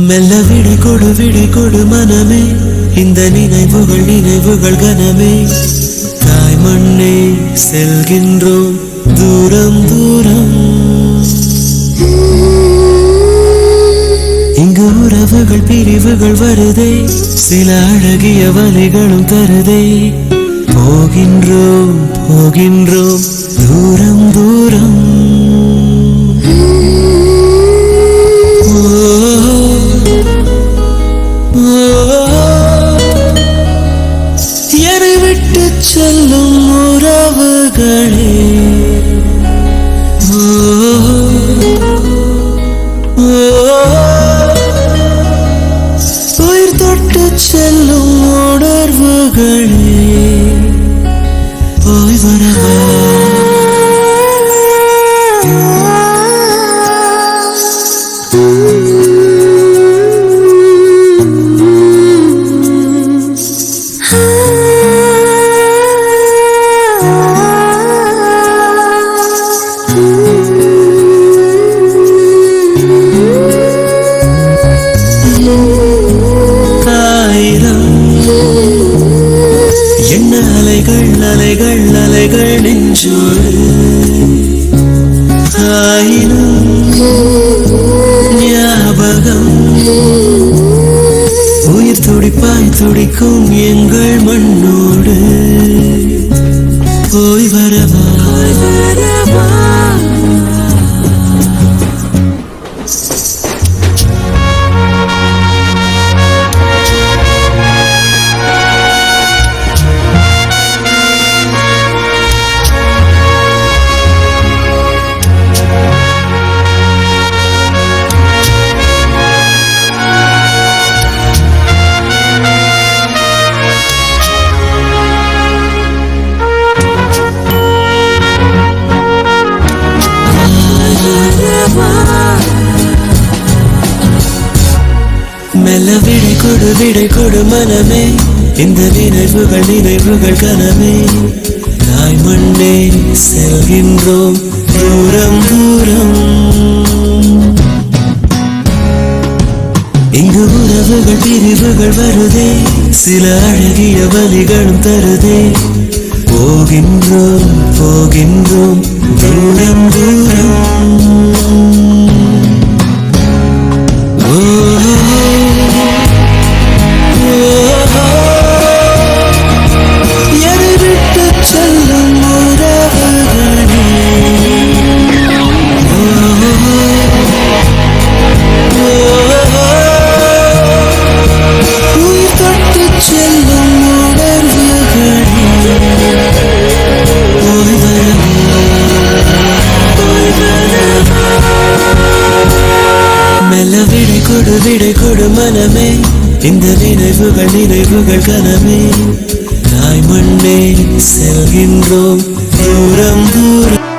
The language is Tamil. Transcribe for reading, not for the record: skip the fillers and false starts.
மெல்ல விடை கொடு மனமே, இந்த நினைவுகள் கனமே. தாய் மண்ணே செல்கின்றோம் தூரம் தூரம். இங்கு உறவுகள் பிரிவுகள் வருதே, சில அழகிய வலிகளும் தருதே. போகின்றோம் தூரம் தூரம். என்னை விட்டு செல்லும் உறவுகளே, உயிர் தொட்டு செல்லும் உணர்வுகளே, போய் வரவா. என்ன அலைகள் நெஞ்சோடு ஆயினும் ஞாபகம். உயிர் துடிப்பாய் துடிக்கும் எங்கள் மண்ணோடு, போய் வரவா. மெல்ல விடை கொடு மனமே, இந்த நினைவுகள் கனமே. தாய் மண்ணே செல்கின்றோம் தூரம் தூரம். இங்கு உறவுகள் பிரிவுகள் வருதே, சில அழகிய வலிகளும் தருதே. போகின்றோம் தூரம் தூரம். விடை கொடு மனமே, இந்த நினைவுகள் கனமே. தாய் மண்ணே செல்கின்றோம் தூரம் தூரம்.